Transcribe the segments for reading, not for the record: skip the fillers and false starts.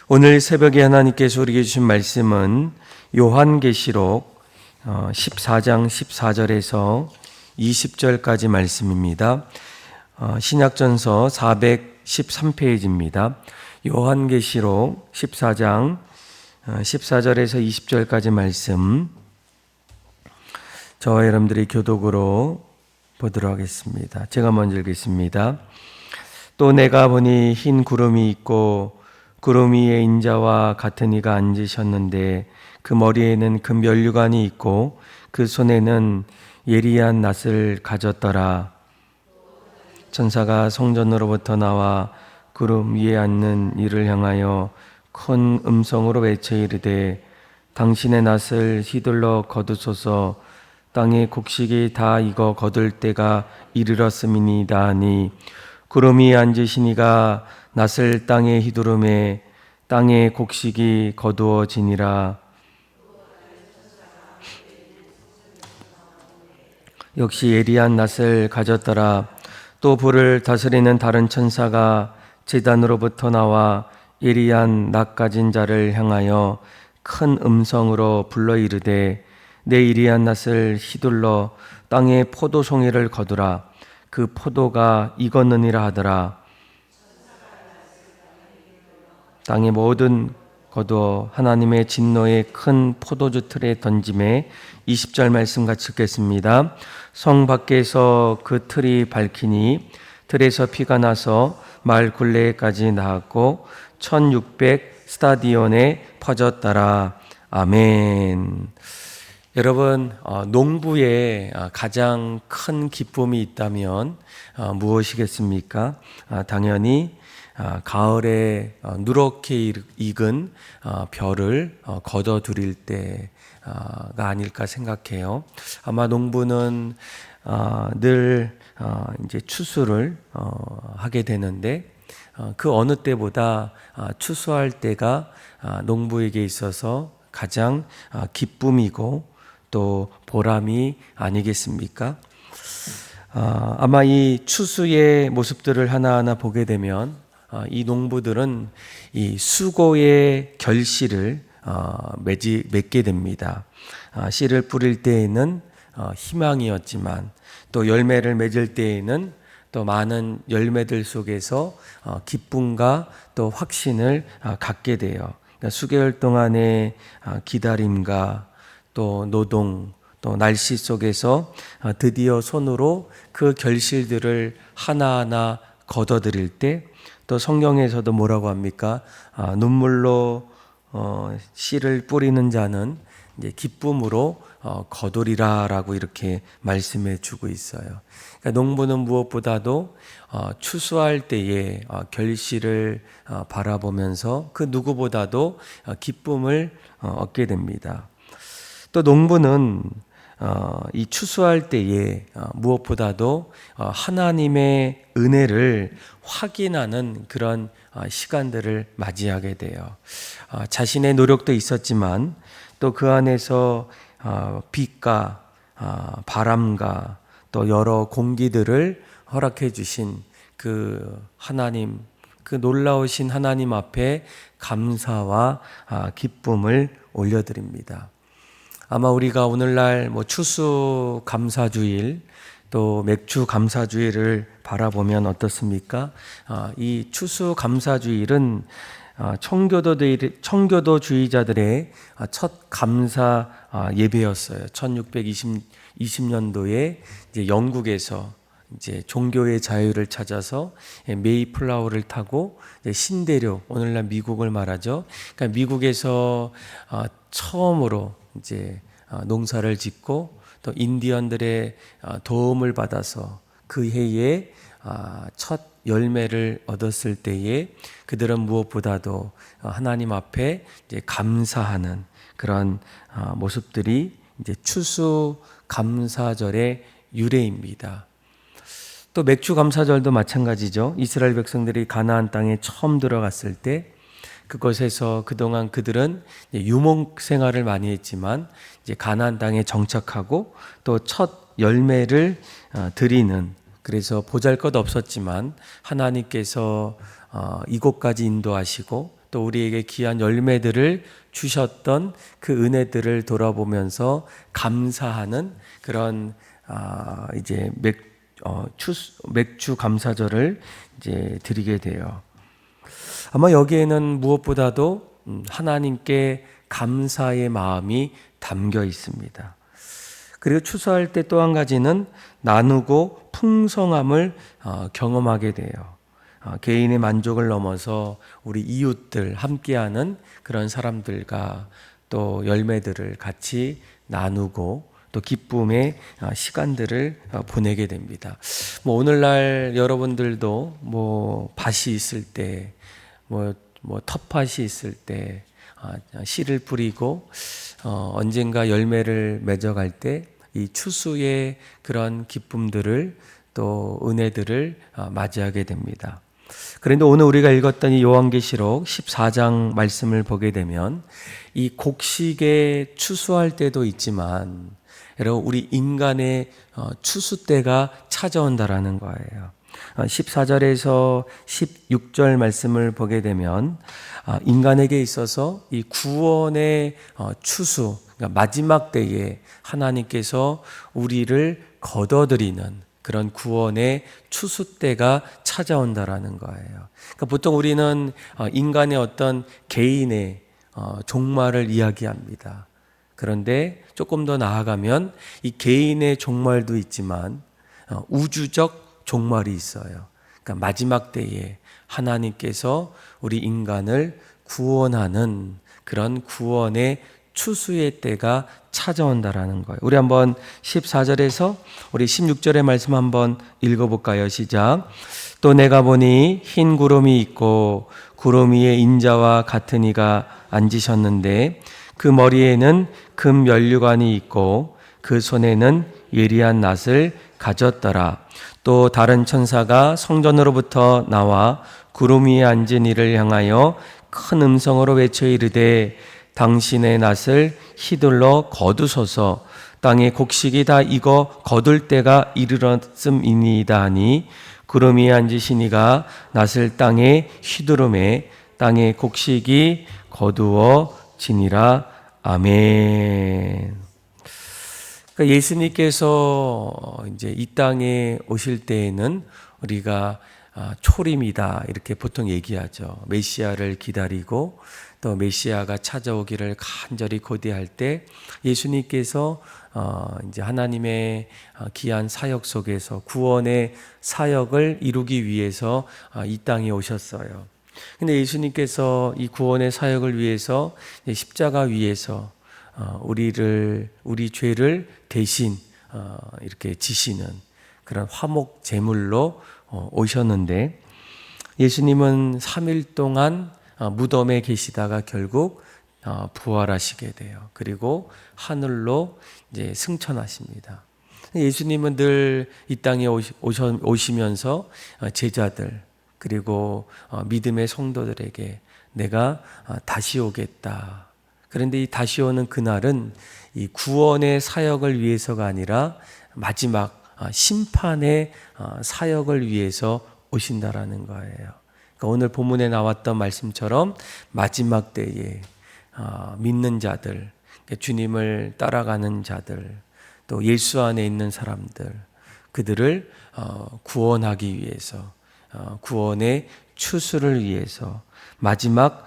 오늘 새벽에 하나님께서 우리에게 주신 말씀은 요한계시록 14장 14절에서 20절까지 말씀입니다. 신약전서 413페이지입니다. 요한계시록 14장 14절에서 20절까지 말씀, 저와 여러분들이 교독으로 보도록 하겠습니다. 제가 먼저 읽겠습니다. 또 내가 보니 흰 구름이 있고 구름 위에 인자와 같은 이가 앉으셨는데 그 머리에는 금 면류관이 있고 그 손에는 예리한 낫을 가졌더라. 천사가 성전으로부터 나와 구름 위에 앉는 이를 향하여 큰 음성으로 외쳐 이르되 당신의 낫을 휘둘러 거두소서. 땅의 곡식이 다 익어 거둘 때가 이르렀음이니이다 하니 구름 위에 앉으신 이가 낫을 땅에 휘두르매 땅의 곡식이 거두어지니라. 역시 예리한 낫을 가졌더라. 또 불을 다스리는 다른 천사가 제단으로부터 나와 예리한 낫 가진 자를 향하여 큰 음성으로 불러 이르되 내 예리한 낫을 휘둘러 땅의 포도송이를 거두라. 그 포도가 익었느니라 하더라. 땅의 모든 거두어 하나님의 진노의 큰 포도주 틀에 던짐에 20절 말씀 같이 읽겠습니다. 성 밖에서 그 틀이 밝히니 틀에서 피가 나서 마을 굴레까지 나왔고 1600 스타디온에 퍼졌더라. 아멘. 여러분, 농부의 가장 큰 기쁨이 있다면 무엇이겠습니까? 당연히 가을에 누렇게 익은 벼를 걷어들일 때가 아닐까 생각해요. 아마 농부는 늘 이제 추수를 하게 되는데 그 어느 때보다 추수할 때가 농부에게 있어서 가장 기쁨이고 또 보람이 아니겠습니까? 아마 이 추수의 모습들을 하나하나 보게 되면 이 농부들은 이 수고의 결실을 맺게 됩니다. 씨를 뿌릴 때에는 희망이었지만 또 열매를 맺을 때에는 또 많은 열매들 속에서 기쁨과 또 확신을 갖게 돼요. 그러니까 수개월 동안의 기다림과 또 노동, 또 날씨 속에서 드디어 손으로 그 결실들을 하나하나 거둬들일 때, 또 성경에서도 뭐라고 합니까? 눈물로 씨를 뿌리는 자는 이제 기쁨으로 거두리라라고 이렇게 말씀해 주고 있어요. 그러니까 농부는 무엇보다도 추수할 때에 결실을 바라보면서 그 누구보다도 기쁨을 얻게 됩니다. 또 농부는 이 추수할 때에 무엇보다도 하나님의 은혜를 확인하는 그런 시간들을 맞이하게 돼요. 자신의 노력도 있었지만 또 그 안에서 빛과 바람과 또 여러 공기들을 허락해 주신 그 하나님, 그 놀라우신 하나님 앞에 감사와 기쁨을 올려드립니다. 아마 우리가 오늘날 추수 감사주일 또 맥주 감사주일을 바라보면 어떻습니까? 이 추수 감사주일은 청교도주의자들의 첫 감사 예배였어요. 1620년도에 이제 영국에서 이제 종교의 자유를 찾아서 메이플라워를 타고 신대륙, 오늘날 미국을 말하죠. 그러니까 미국에서 처음으로 이제 농사를 짓고 또 인디언들의 도움을 받아서 그 해에 첫 열매를 얻었을 때에 그들은 무엇보다도 하나님 앞에 이제 감사하는 그런 모습들이 이제 추수 감사절의 유래입니다. 또 맥주 감사절도 마찬가지죠. 이스라엘 백성들이 가나안 땅에 처음 들어갔을 때 그곳에서 그동안 그들은 유목 생활을 많이 했지만 이제 가나안 땅에 정착하고 또 첫 열매를 드리는, 그래서 보잘것 없었지만 하나님께서 이곳까지 인도하시고 또 우리에게 귀한 열매들을 주셨던 그 은혜들을 돌아보면서 감사하는 그런 이제 맥주 감사절을 이제 드리게 돼요. 아마 여기에는 무엇보다도 하나님께 감사의 마음이 담겨 있습니다. 그리고 추수할 때 또 한 가지는 나누고 풍성함을 경험하게 돼요. 개인의 만족을 넘어서 우리 이웃들 함께하는 그런 사람들과 또 열매들을 같이 나누고 또 기쁨의 시간들을 보내게 됩니다. 뭐 오늘날 여러분들도 뭐 밭이 있을 때, 뭐 텃밭이 있을 때 씨를 뿌리고 언젠가 열매를 맺어갈 때 이 추수의 그런 기쁨들을 또 은혜들을 맞이하게 됩니다. 그런데 오늘 우리가 읽었던 이 요한계시록 14장 말씀을 보게 되면 이 곡식에 추수할 때도 있지만 여러분 우리 인간의 추수 때가 찾아온다라는 거예요. 14절에서 16절 말씀을 보게 되면 인간에게 있어서 이 구원의 추수, 그러니까 마지막 때에 하나님께서 우리를 거둬들이는 그런 구원의 추수 때가 찾아온다라는 거예요. 그러니까 보통 우리는 인간의 어떤 개인의 종말을 이야기합니다. 그런데 조금 더 나아가면 이 개인의 종말도 있지만 우주적 종말이 있어요. 그러니까 마지막 때에 하나님께서 우리 인간을 구원하는 그런 구원의 추수의 때가 찾아온다라는 거예요. 우리 한번 14절에서 우리 16절의 말씀 한번 읽어볼까요? 시작. 또 내가 보니 흰 구름이 있고 구름 위에 인자와 같은 이가 앉으셨는데 그 머리에는 금 면류관이 있고 그 손에는 예리한 낫을 가졌더라. 또 다른 천사가 성전으로부터 나와 구름 위에 앉은 이를 향하여 큰 음성으로 외쳐 이르되 당신의 낫을 휘둘러 거두소서. 땅에 곡식이 다 익어 거둘 때가 이르렀음이니이다 하니 구름 위에 앉으신 이가 낫을 땅에 휘두르매 땅의 곡식이 거두어지니라. 아멘. 그러니까 예수님께서 이제 이 땅에 오실 때에는 우리가 초림이다 이렇게 보통 얘기하죠. 메시아를 기다리고 또 메시아가 찾아오기를 간절히 고대할 때 예수님께서 이제 하나님의 귀한 사역 속에서 구원의 사역을 이루기 위해서 이 땅에 오셨어요. 근데 예수님께서 이 구원의 사역을 위해서 십자가 위에서 우리 죄를 대신 이렇게 지시는 그런 화목 제물로 오셨는데 예수님은 3일 동안 무덤에 계시다가 결국 부활하시게 돼요. 그리고 하늘로 이제 승천하십니다. 예수님은 늘 이 땅에 오시면서 제자들 그리고 믿음의 성도들에게 내가 다시 오겠다. 그런데 이 다시 오는 그날은 이 구원의 사역을 위해서가 아니라 마지막 심판의 사역을 위해서 오신다라는 거예요. 그러니까 오늘 본문에 나왔던 말씀처럼 마지막 때에 믿는 자들, 주님을 따라가는 자들, 또 예수 안에 있는 사람들, 그들을 구원하기 위해서, 구원의 추수를 위해서, 마지막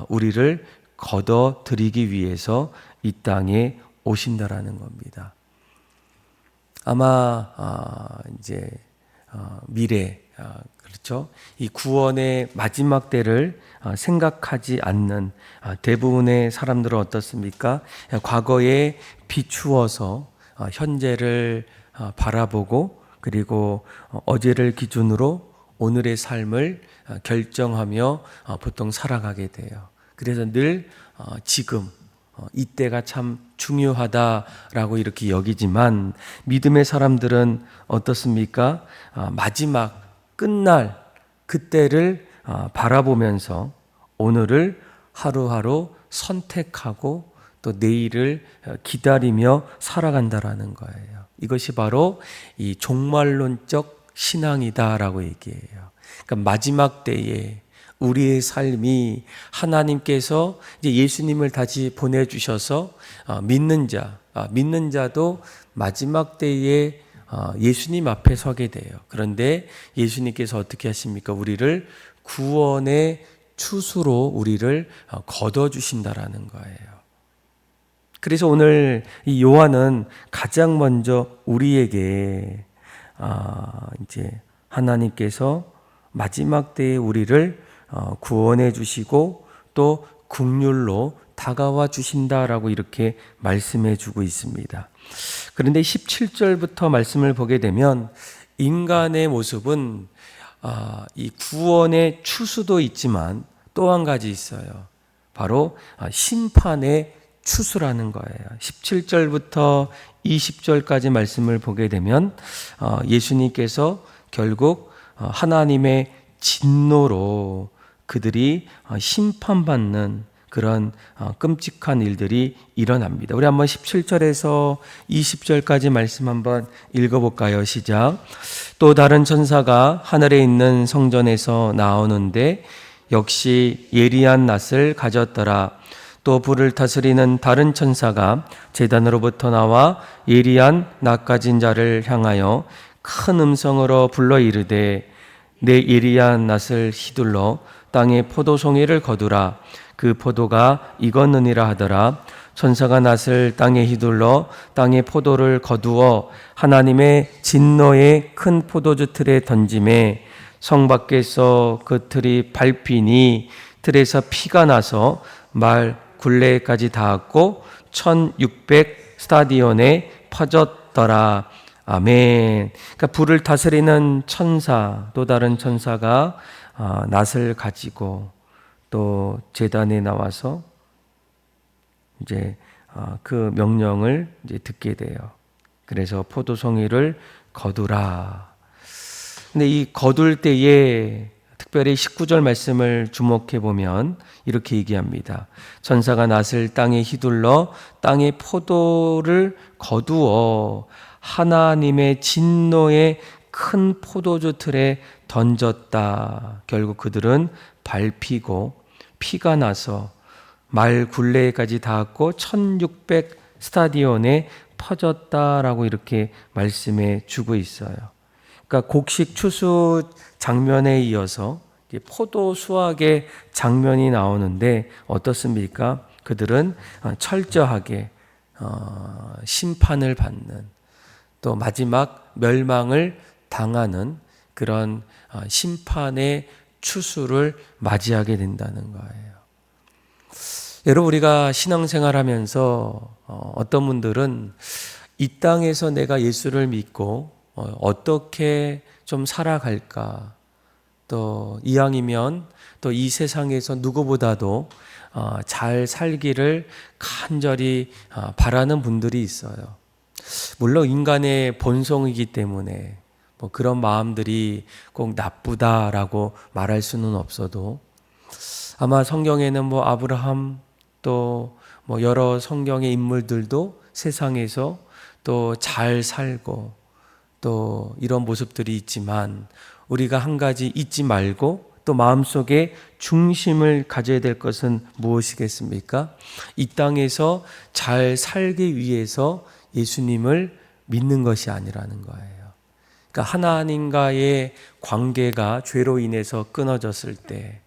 우리를 거둬들이기 위해서 이 땅에 오신다라는 겁니다. 아마 이제 미래 그렇죠? 이 구원의 마지막 때를 생각하지 않는 대부분의 사람들은 어떻습니까? 과거에 비추어서 현재를 바라보고 그리고 어제를 기준으로 오늘의 삶을 결정하며 보통 살아가게 돼요. 그래서 늘 지금 이때가 참 중요하다라고 이렇게 여기지만 믿음의 사람들은 어떻습니까? 마지막 끝날 그때를 바라보면서 오늘을 하루하루 선택하고 또 내일을 기다리며 살아간다라는 거예요. 이것이 바로 이 종말론적 신앙이다라고 얘기해요. 그러니까 마지막 때에 우리의 삶이 하나님께서 이제 예수님을 다시 보내주셔서 믿는 자도 마지막 때에 예수님 앞에 서게 돼요. 그런데 예수님께서 어떻게 하십니까? 우리를 구원의 추수로 우리를 거둬주신다라는 거예요. 그래서 오늘 이 요한은 가장 먼저 우리에게 이제 하나님께서 마지막 때에 우리를 구원해 주시고 또 긍휼로 다가와 주신다라고 이렇게 말씀해 주고 있습니다. 그런데 17절부터 말씀을 보게 되면 인간의 모습은 이 구원의 추수도 있지만 또 한 가지 있어요. 바로 심판의 추수라는 거예요. 17절부터 20절까지 말씀을 보게 되면 예수님께서 결국 하나님의 진노로 그들이 심판받는 그런 끔찍한 일들이 일어납니다. 우리 한번 17절에서 20절까지 말씀 한번 읽어볼까요? 시작. 또 다른 천사가 하늘에 있는 성전에서 나오는데 역시 예리한 낫을 가졌더라. 또 불을 다스리는 다른 천사가 제단으로부터 나와 예리한 낫 가진 자를 향하여 큰 음성으로 불러 이르되 내 예리한 낫을 휘둘러 땅에 포도송이를 거두라. 그 포도가 익었느니라 하더라. 천사가 낫을 땅에 휘둘러 땅에 포도를 거두어 하나님의 진노의 큰 포도주 틀에 던짐에 성 밖에서 그 틀이 밟히니 틀에서 피가 나서 말 굴레까지 닿았고 1600 스타디온에 퍼졌더라. 아멘. 그러니까 불을 다스리는 천사, 또 다른 천사가 낫을 가지고 또 제단에 나와서 이제 그 명령을 이제 듣게 돼요. 그래서 포도송이를 거두라. 근데 이 거둘 때에 특별히 19절 말씀을 주목해 보면 이렇게 얘기합니다. 천사가 낫을 땅에 휘둘러 땅의 포도를 거두어 하나님의 진노의 큰 포도주 틀에 던졌다. 결국 그들은 밟히고 피가 나서 말 굴레까지 닿았고 1600 스타디온에 퍼졌다라고 이렇게 말씀해 주고 있어요. 그러니까 곡식 추수 장면에 이어서 포도 수확의 장면이 나오는데 어떻습니까? 그들은 철저하게 심판을 받는 또 마지막 멸망을 당하는 그런 심판의 추수를 맞이하게 된다는 거예요. 여러분, 우리가 신앙생활하면서 어떤 분들은 이 땅에서 내가 예수를 믿고 어떻게 좀 살아갈까, 또 이왕이면 또 이 세상에서 누구보다도 잘 살기를 간절히 바라는 분들이 있어요. 물론 인간의 본성이기 때문에 뭐 그런 마음들이 꼭 나쁘다라고 말할 수는 없어도 아마 성경에는 뭐 아브라함 또 뭐 여러 성경의 인물들도 세상에서 또 잘 살고 또 이런 모습들이 있지만 우리가 한 가지 잊지 말고 또 마음속에 중심을 가져야 될 것은 무엇이겠습니까? 이 땅에서 잘 살기 위해서 예수님을 믿는 것이 아니라는 거예요. 그러니까 하나님과의 관계가 죄로 인해서 끊어졌을 때,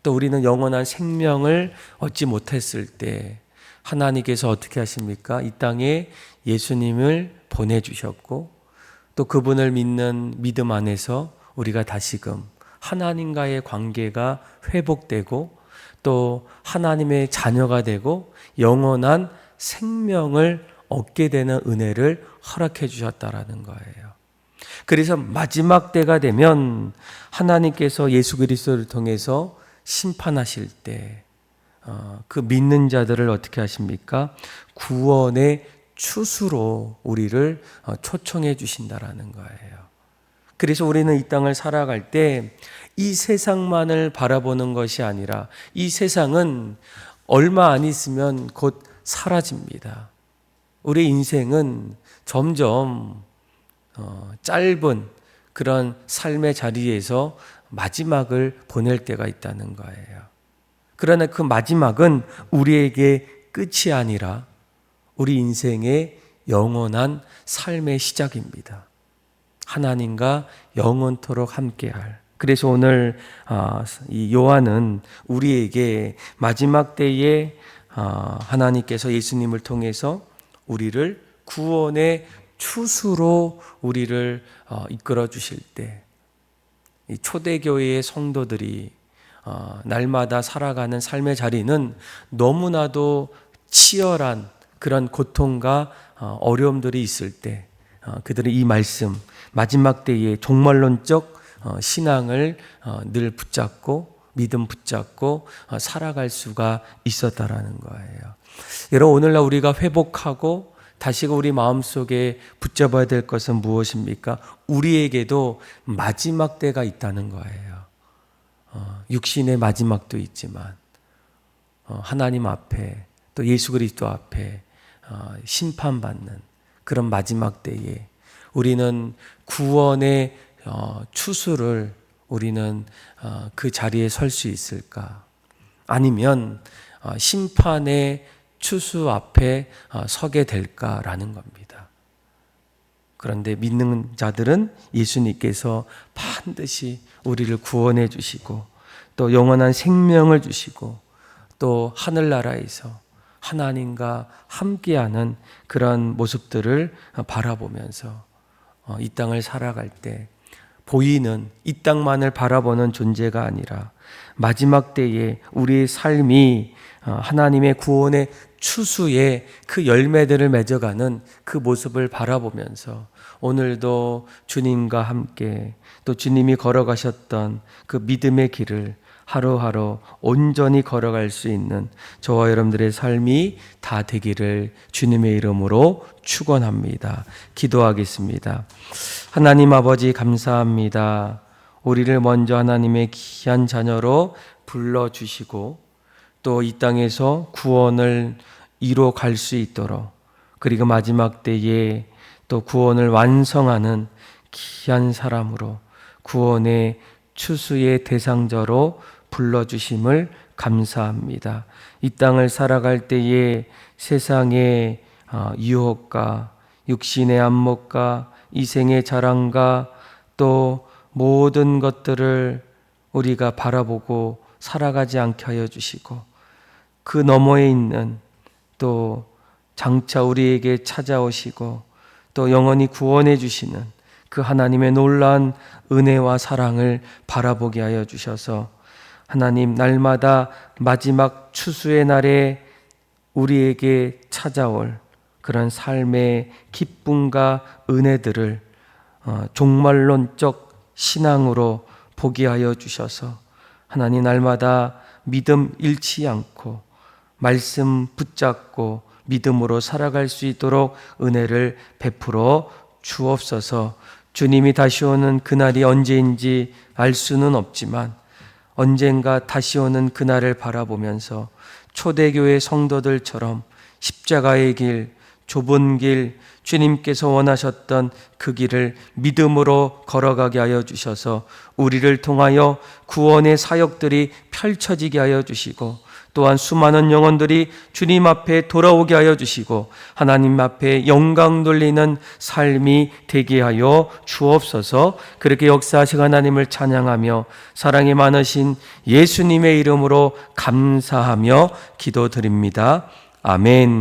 또 우리는 영원한 생명을 얻지 못했을 때 하나님께서 어떻게 하십니까? 이 땅에 예수님을 보내주셨고 또 그분을 믿는 믿음 안에서 우리가 다시금 하나님과의 관계가 회복되고 또 하나님의 자녀가 되고 영원한 생명을 얻게 되는 은혜를 허락해 주셨다라는 거예요. 그래서 마지막 때가 되면 하나님께서 예수 그리스도를 통해서 심판하실 때 그 믿는 자들을 어떻게 하십니까? 구원의 추수로 우리를 초청해 주신다라는 거예요. 그래서 우리는 이 땅을 살아갈 때 이 세상만을 바라보는 것이 아니라 이 세상은 얼마 안 있으면 곧 사라집니다. 우리 인생은 점점 짧은 그런 삶의 자리에서 마지막을 보낼 때가 있다는 거예요. 그러나 그 마지막은 우리에게 끝이 아니라 우리 인생의 영원한 삶의 시작입니다. 하나님과 영원토록 함께할. 그래서 오늘 이 요한은 우리에게 마지막 때에 하나님께서 예수님을 통해서 우리를 구원의 추수로 우리를 이끌어 주실 때, 이 초대교회의 성도들이 날마다 살아가는 삶의 자리는 너무나도 치열한 그런 고통과 어려움들이 있을 때 그들은 이 말씀, 마지막 때의 종말론적 신앙을 늘 붙잡고 믿음 붙잡고 살아갈 수가 있었다라는 거예요. 여러분, 오늘날 우리가 회복하고 다시금 우리 마음속에 붙잡아야 될 것은 무엇입니까? 우리에게도 마지막 때가 있다는 거예요. 육신의 마지막도 있지만 하나님 앞에 또 예수 그리스도 앞에 심판받는 그런 마지막 때에 우리는 구원의 추수를 우리는 그 자리에 설 수 있을까? 아니면 심판의 추수 앞에 서게 될까라는 겁니다. 그런데 믿는 자들은 예수님께서 반드시 우리를 구원해 주시고 또 영원한 생명을 주시고 또 하늘나라에서 하나님과 함께하는 그런 모습들을 바라보면서 이 땅을 살아갈 때 보이는 이 땅만을 바라보는 존재가 아니라 마지막 때에 우리의 삶이 하나님의 구원의 추수에 그 열매들을 맺어가는 그 모습을 바라보면서 오늘도 주님과 함께 또 주님이 걸어가셨던 그 믿음의 길을 하루하루 온전히 걸어갈 수 있는 저와 여러분들의 삶이 다 되기를 주님의 이름으로 축원합니다. 기도하겠습니다. 하나님 아버지 감사합니다. 우리를 먼저 하나님의 귀한 자녀로 불러주시고 또 이 땅에서 구원을 이뤄 갈 수 있도록 그리고 마지막 때에 또 구원을 완성하는 귀한 사람으로 구원의 추수의 대상자로 불러주심을 감사합니다. 이 땅을 살아갈 때에 세상의 유혹과 육신의 안목과 이생의 자랑과 또 모든 것들을 우리가 바라보고 살아가지 않게 하여 주시고 그 너머에 있는 또 장차 우리에게 찾아오시고 또 영원히 구원해 주시는 그 하나님의 놀라운 은혜와 사랑을 바라보게 하여 주셔서 하나님 날마다 마지막 추수의 날에 우리에게 찾아올 그런 삶의 기쁨과 은혜들을 종말론적 신앙으로 보게 하여 주셔서 하나님 날마다 믿음 잃지 않고 말씀 붙잡고 믿음으로 살아갈 수 있도록 은혜를 베풀어 주옵소서. 주님이 다시 오는 그날이 언제인지 알 수는 없지만 언젠가 다시 오는 그날을 바라보면서 초대교회 성도들처럼 십자가의 길, 좁은 길, 주님께서 원하셨던 그 길을 믿음으로 걸어가게 하여 주셔서 우리를 통하여 구원의 사역들이 펼쳐지게 하여 주시고 또한 수많은 영혼들이 주님 앞에 돌아오게 하여 주시고 하나님 앞에 영광 돌리는 삶이 되게 하여 주옵소서. 그렇게 역사하신 하나님을 찬양하며 사랑이 많으신 예수님의 이름으로 감사하며 기도드립니다. 아멘.